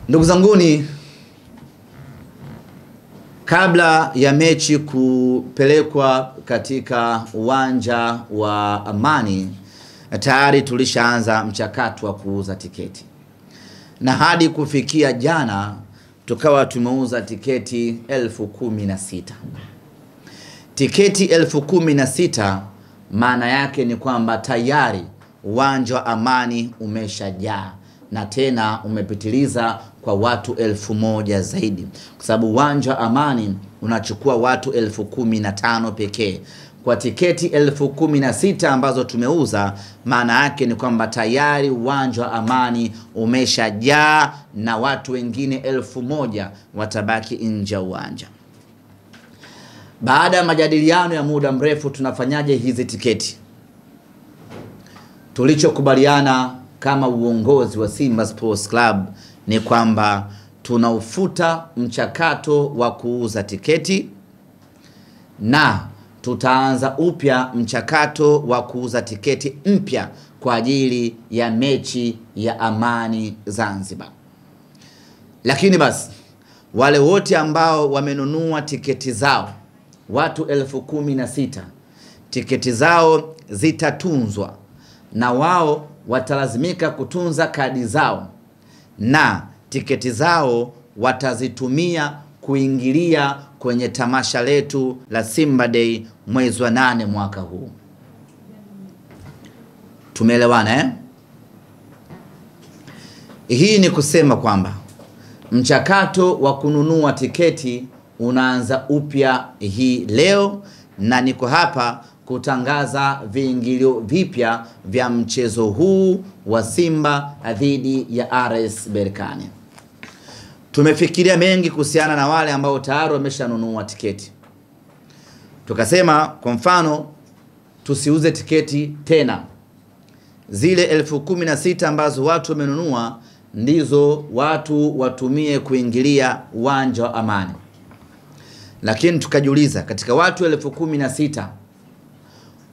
Ndugu zanguni, kabla ya mechi kupelekwa katika uwanja wa Amani, tayari tulishaanza mchakato wa kuuza tiketi. Na hadi kufikia jana tukawa tumeuza tiketi 16,000. Tiketi 16,000 maana yake ni kwamba tayari uwanja wa Amani umeshajaa, na tena umepitiliza kwa watu 1,000 zaidi, kwa sababu uwanja wa Amani unachukua watu 15,000 pekee. Kwa tiketi 16,000 ambazo tumeuza, maana yake ni kwamba tayari uwanja wa Amani umeshajaa na watu wengine 1,000 watabaki nje ya uwanja. Baada ya majadiliano ya muda mrefu, tunafanyaje hizi tiketi? Tulichokubaliana kama uongozi wa Simba Sports Club ni kwamba tunaufuta mchakato wa kuuza tiketi na tutaanza upya mchakato wa kuuza tiketi mpya kwa ajili ya mechi ya Amani Zanzibar. Lakini basi wale wote ambao wamenunua tiketi zao, watu 16,000, tiketi zao zitatunzwa na wao watalazimika kutunza kadi zao, na tiketi zao watazitumia kuingilia kwenye tamasha letu la Simba Day mwezi wa 8 mwaka huu. Tumeelewana eh? Hii ni kusema kwamba mchakato wa kununua tiketi unaanza upya hii leo, na niko hapa kutangaza viingilio vipya vya mchezo huu wa Simba dhidi ya RS Berkane. Tumefikiria mengi kuhusiana na wale ambao tayari wameshanunua tiketi. Tukasema kwa mfano tusiuze tiketi tena. Zile 16,000 ambazo watu wamenunua ndizo watu watumie kuingilia uwanja wa Amani. Lakini tukajiuliza, katika watu 16,000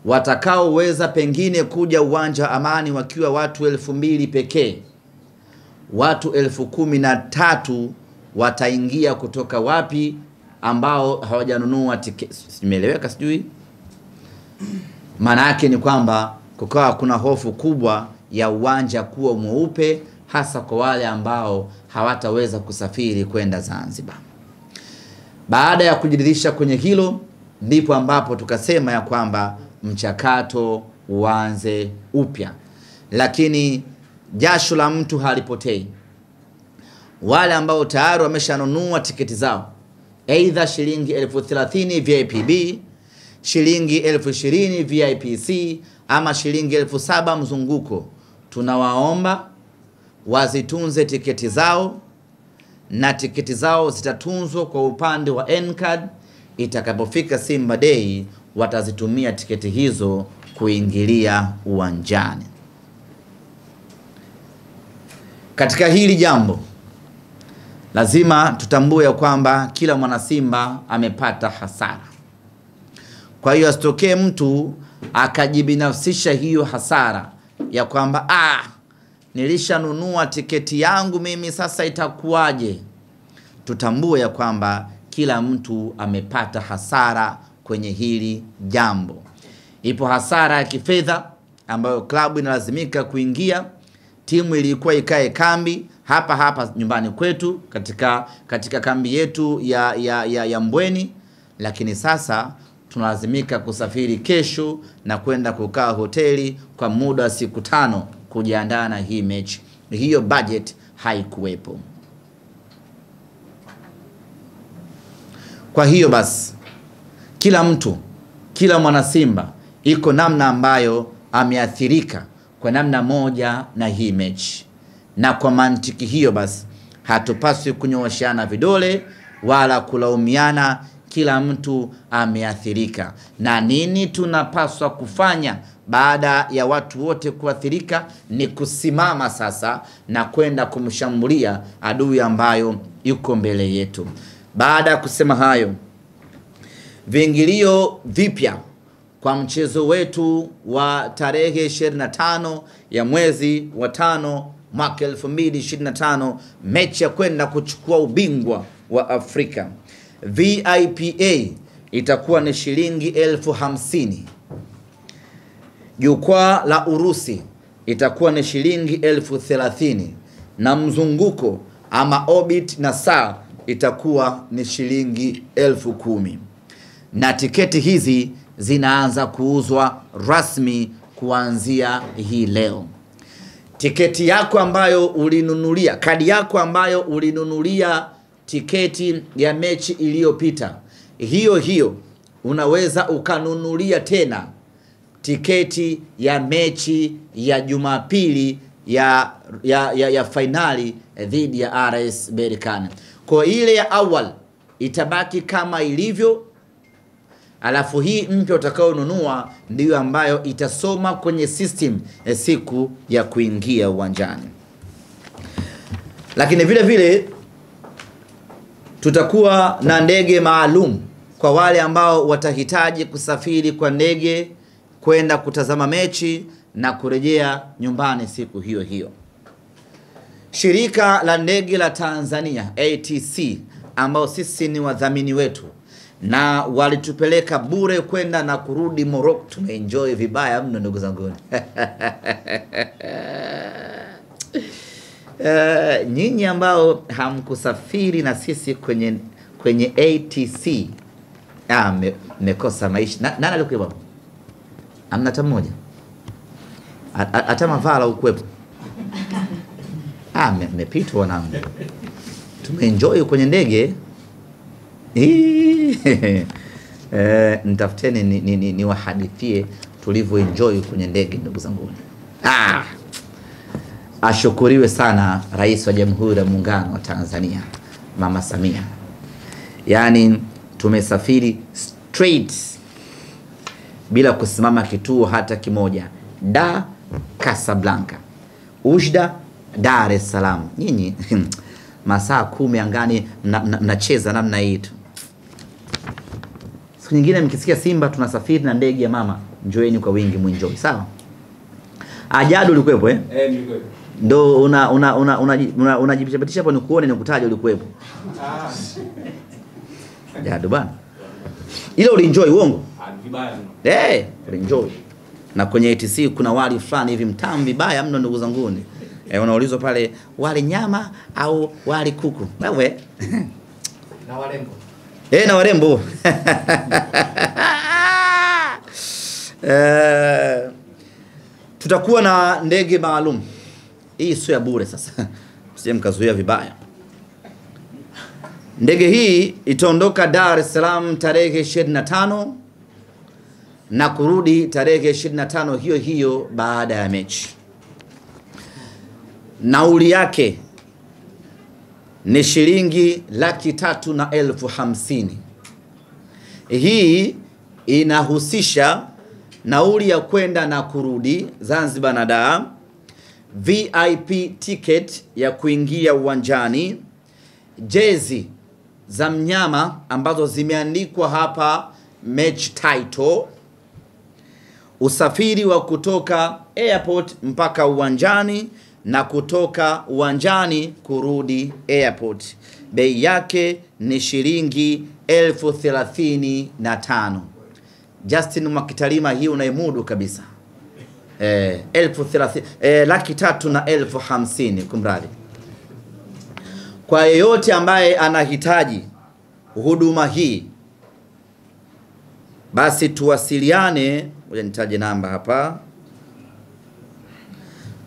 watakaoweza pengine kuja uwanja wa Amani wakiwa watu 2,000 pekee, watu 13,000 wataingia kutoka wapi ambao hawajanunua tiketi? Simeeleweka sijui? Maana yake ni kwamba kukawa kuna hofu kubwa ya uwanja kuwa mweupe, hasa kwa wale ambao hawataweza kusafiri kwenda Zanzibar. Baada ya kujiridhisha kwenye hilo, ndipo ambapo tukasema ya kwamba mchakato uanze upya. Lakini jasho la mtu halipotei. Wale ambao tayari wameshanunua tiketi zao, aidha shilingi 30,000 VIPB, shilingi 20,000 VIPC ama shilingi 7,000 mzunguko, tunawaomba wazitunze tiketi zao, na tiketi zao zitatunzwa kwa upande wa N-Card. Itakapofika Simba Day watazitumia tiketi hizo kuingilia uwanjani. Katika hili jambo lazima tutambue ya kwamba kila mwana Simba amepata hasara. Kwa hiyo asitokee mtu akajibinafsisha hiyo hasara ya kwamba nilishanunua tiketi yangu mimi, sasa itakuwaje? Tutambue ya kwamba kila mtu amepata hasara kwenye hili jambo. Ipo hasara ya kifedha ambayo klabu inalazimika kuingia. Timu ilikuwa ikae kambi hapa nyumbani kwetu katika kambi yetu ya Mbweni, lakini sasa tunalazimika kusafiri kesho na kwenda kukaa hoteli kwa muda wa siku 5 kujiandaa na hii mechi. Hiyo budget haikuwepo. Kwa hiyo basi kila mwana Simba iko namna ambayo ameathirika kwa namna moja na hii mechi. Na kwa mantiki hiyo basi hatupaswi kunyooshana vidole wala kulaumiana, kila mtu ameathirika. Na nini tunapaswa kufanya baada ya watu wote kuathirika? Ni kusimama sasa na kwenda kumshambulia adui ambayo yuko mbele yetu. Baada ya kusema hayo, viingilio vipya kwa mchezo wetu wa tarehe 25 ya mwezi wa 5 mwaka 2025, mechi ya kwenda kuchukua ubingwa wa Afrika. VIPA itakuwa ni shilingi 50,000. Jukwaa la Urusi itakuwa ni shilingi 30,000, na mzunguko ama orbit na saa itakuwa ni shilingi 10,000. Na tiketi hizi zinaanza kuuzwa rasmi kuanzia hii leo. Tiketi yako ambayo ulinunulia, kadi yako ambayo ulinunulia tiketi ya mechi iliyopita, hiyo unaweza ukanunulia tena tiketi ya mechi ya Jumapili ya finali dhidi ya RS Berkane. Kwa ile ya awali itabaki kama ilivyo, alafu hii mpya utakaonunua ndiyo ambayo itasoma kwenye system siku ya kuingia uwanjani. Lakini vile vile tutakuwa na ndege maalum kwa wale ambao watahitaji kusafiri kwa ndege kwenda kutazama mechi na kurejea nyumbani siku hiyo hiyo. Shirika la ndege la Tanzania ATC, ambao sisi ni wadhamini wetu na walitupeleka bure kwenda na kurudi Morocco, tumeenjoy vibaya mno ndugu zangu. Nyinyi ambao hamkusafiri na sisi kwenye ATC, mmekosa maisha. Nani alikuwa hapo? Amna hata mmoja. Hata Mavala ukwepo. Mmepitwa wanangu. Tumeenjoy kwenye ndege. Nitafuteni ni wahadithie tulivyoenjoy kwenye ndege ndugu zangu. Ashukuriwe sana Rais wa Jamhuri ya Muungano wa Tanzania Mama Samia. Yaani tumesafiri straight bila kusimama kituo hata kimoja. Casablanca, Ujda, Dar es Salaam. Nyinyi masaa 10 angani mnacheza namna hii tu. Siku nyingine mkisikia Simba tunasafiri na ndege ya mama, njoeni kwa wingi muenjoy, sawa? Ajadu ulikuwepo nilikuwepo. Ndo unajipitisha hapo nikuone nikutaje ulikuwepo. Ajadu bana. Ile ulienjoy uongo? Vibaya. Ulienjoy. Na kwenye ATC kuna wali fulani hivi mtamu vibaya mno ndugu zangu. Unaulizwa pale wali nyama au wali kuku. Wewe. Na warembo. Na warembo. Tutakuwa na ndege maalum. Hii sio ya bure sasa. Msije mkazuia vibaya. Ndege hii itaondoka Dar es Salaam tarehe 25 na kurudi tarehe 25 hiyo baada ya mechi. Nauli yake ni shilingi 350,000. Hii inahusisha nauli ya kwenda na kurudi Zanzibar na Dar, VIP ticket ya kuingia uwanjani, jezi za mnyama ambazo zimeandikwa hapa match title, usafiri wa kutoka airport mpaka uwanjani na kutoka uwanjani kurudi airport. Bei yake ni shilingi 35,000. Justin Mwakitalima, hii unaimudu kabisa. 350,000 kumradi. Kwa yeyote ambaye anahitaji huduma hii, basi tuwasiliane. Ngoja nitaje namba hapa.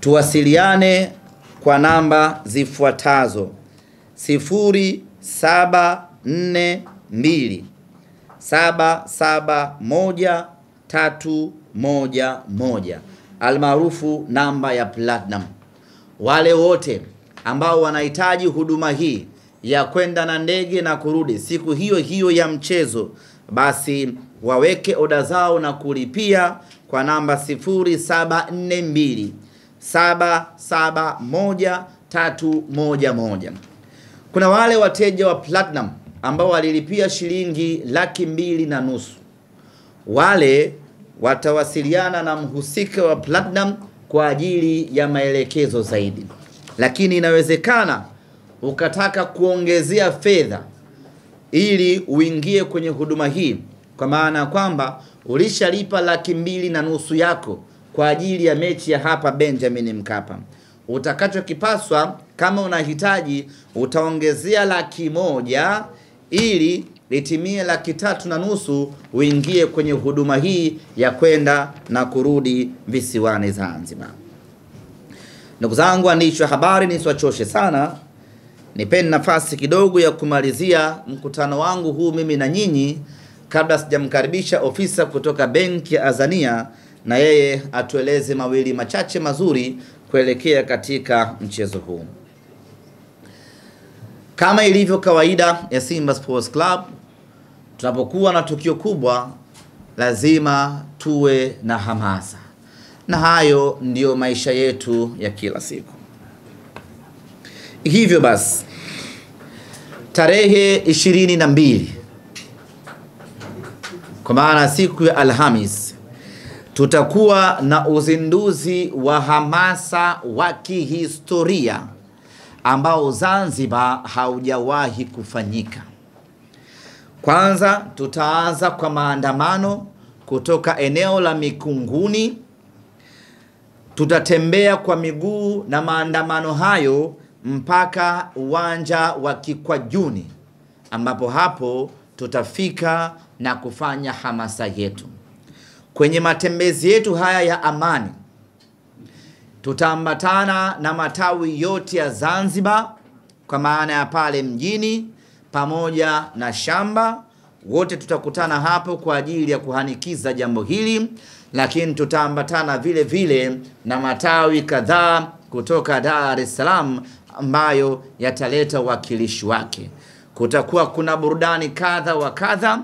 Tuwasiliane kwa namba zifuatazo: 0742 771311 almaarufu namba ya Platinum. Wale wote ambao wanahitaji huduma hii ya kwenda na ndege na kurudi siku hiyo ya mchezo, basi waweke oda zao na kulipia kwa namba 0742 771311. Kuna wale wateja wa Platinum ambao walilipia shilingi 250,000. Wale watawasiliana na mhusika wa Platinum kwa ajili ya maelekezo zaidi. lakini inawezekana ukataka kuongezea fedha ili uingie kwenye huduma hii, kwa maana kwamba ulishalipa 2.5 yako kwa ajili ya mechi ya hapa Benjamin Mkapa. Utakachokipaswa kama unahitaji, utaongezea 100,000 ili litimie 3.5 uingie kwenye huduma hii ya kwenda na kurudi visiwani Zanzibar. Ndugu zangu waandishi wa habari, nisiwachoshe sana, nipeni nafasi kidogo ya kumalizia mkutano wangu huu mimi na nyinyi, kabla sijamkaribisha ofisa kutoka benki ya Azania na yeye atueleze mawili machache mazuri kuelekea katika mchezo huu. Kama ilivyo kawaida ya Simba Sports Club, tunapokuwa na tukio kubwa lazima tuwe na hamasa, na hayo ndiyo maisha yetu ya kila siku. Hivyo basi, tarehe 22 kwa maana siku ya Alhamis, tutakuwa na uzinduzi wa hamasa wa kihistoria ambao Zanzibar haujawahi kufanyika. Kwanza tutaanza kwa maandamano kutoka eneo la Mikunguni. Tutatembea kwa miguu na maandamano hayo mpaka uwanja wa Kikwajuni, ambapo hapo tutafika na kufanya hamasa yetu. Kwenye matembezi yetu haya ya amani, tutaambatana na matawi yote ya Zanzibar, kwa maana ya pale mjini pamoja na shamba. Wote tutakutana hapo kwa ajili ya kuhanikiza jambo hili, lakini tutaambatana vile vile na matawi kadhaa kutoka Dar es Salaam ambayo yataleta wakilishi wake. Kutakuwa kuna burudani kadha wa kadha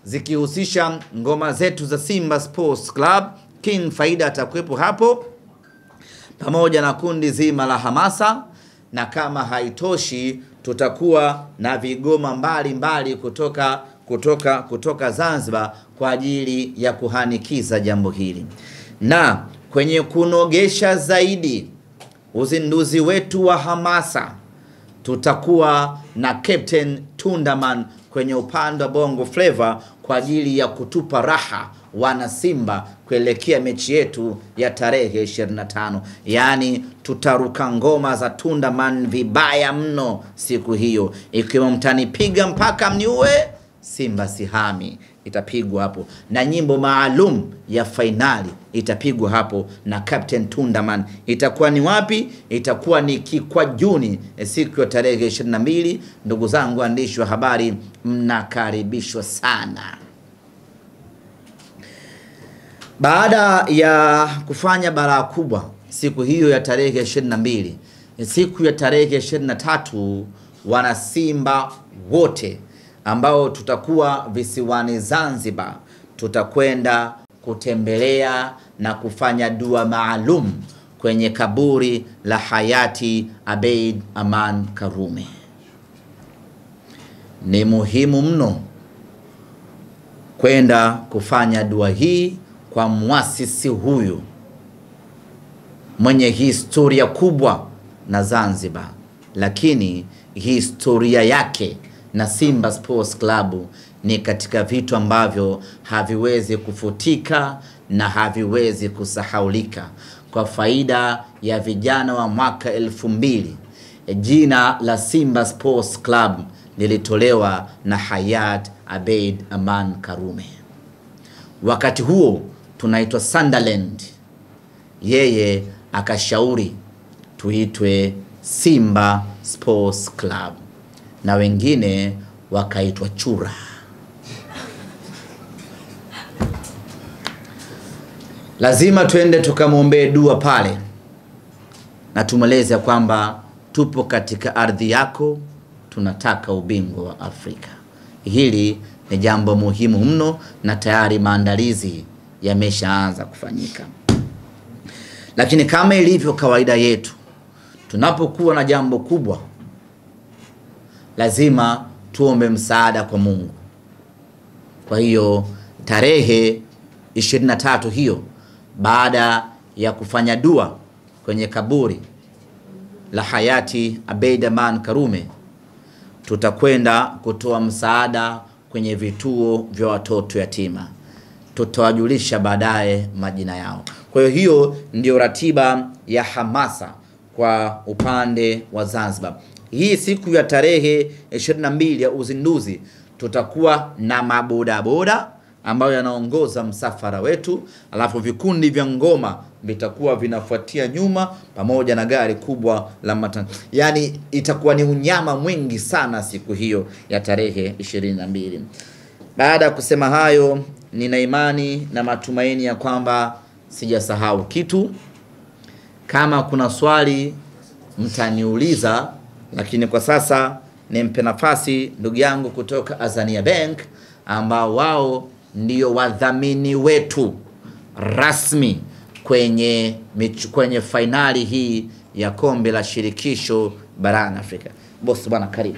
zikihusisha ngoma zetu za Simba Sports Club. King Faida atakuwepo hapo pamoja na kundi zima la hamasa, na kama haitoshi tutakuwa na vigoma mbalimbali kutoka Zanzibar kwa ajili ya kuhanikiza jambo hili. Na kwenye kunogesha zaidi uzinduzi wetu wa hamasa, tutakuwa na Captain Tundaman kwenye upande wa Bongo Flava kwa ajili ya kutupa raha wana Simba kuelekea mechi yetu ya tarehe 25. Yaani tutaruka ngoma za Tundaman vibaya mno siku hiyo, ikiwa mtanipiga mpaka mniue, Simba sihami itapigwa hapo, na nyimbo maalum ya fainali itapigwa hapo na Captain Tundaman. Itakuwa ni wapi? Itakuwa ni Kikwajuni siku ya tarehe 22. Ndugu zangu waandishi wa habari, mnakaribishwa sana. Baada ya kufanya balaa kubwa siku hiyo ya tarehe 22, siku ya tarehe 23 wana Simba wote ambao tutakuwa visiwani Zanzibar, tutakwenda kutembelea na kufanya dua maalum kwenye kaburi la hayati Abeid Aman Karume. Ni muhimu mno kwenda kufanya dua hii kwa muasisi huyu mwenye historia kubwa na Zanzibar, lakini historia yake na Simba Sports Club ni katika vitu ambavyo haviwezi kufutika na haviwezi kusahaulika. Kwa faida ya vijana wa mwaka 2000, jina la Simba Sports Club lilitolewa na hayat Abeid Aman Karume. Wakati huo tunaitwa Sunderland, yeye akashauri tuitwe Simba Sports Club, na wengine wakaitwa Chura. Lazima tuende tukamwombee dua pale na tumweleze kwamba tupo katika ardhi yako, tunataka ubingwa wa Afrika. Hili ni jambo muhimu mno na tayari maandalizi yameshaanza kufanyika. Lakini kama ilivyo kawaida yetu, tunapokuwa na jambo kubwa lazima tuombe msaada kwa Mungu. Kwa hiyo tarehe 23 hiyo, baada ya kufanya dua kwenye kaburi la hayati Abeid Aman Karume, tutakwenda kutoa msaada kwenye vituo vya watoto yatima. Tutawajulisha baadaye majina yao. Kwa hiyo ndio ratiba ya hamasa kwa upande wa Zanzibar. Hii siku ya tarehe 22 ya uzinduzi tutakuwa na mabodaboda ambayo yanaongoza msafara wetu, alafu vikundi vya ngoma vitakuwa vinafuatia nyuma pamoja na gari kubwa la matatu. Yani itakuwa ni unyama mwingi sana siku hiyo ya tarehe 22. Baada ya kusema hayo, nina imani na matumaini ya kwamba sijasahau kitu. Kama kuna swali mtaniuliza, lakini kwa sasa nimpe nafasi ndugu yangu kutoka Azania Bank ambao wao ndio wadhamini wetu rasmi kwenye finali hii ya kombe la shirikisho barani Afrika. Boss bwana, karibu.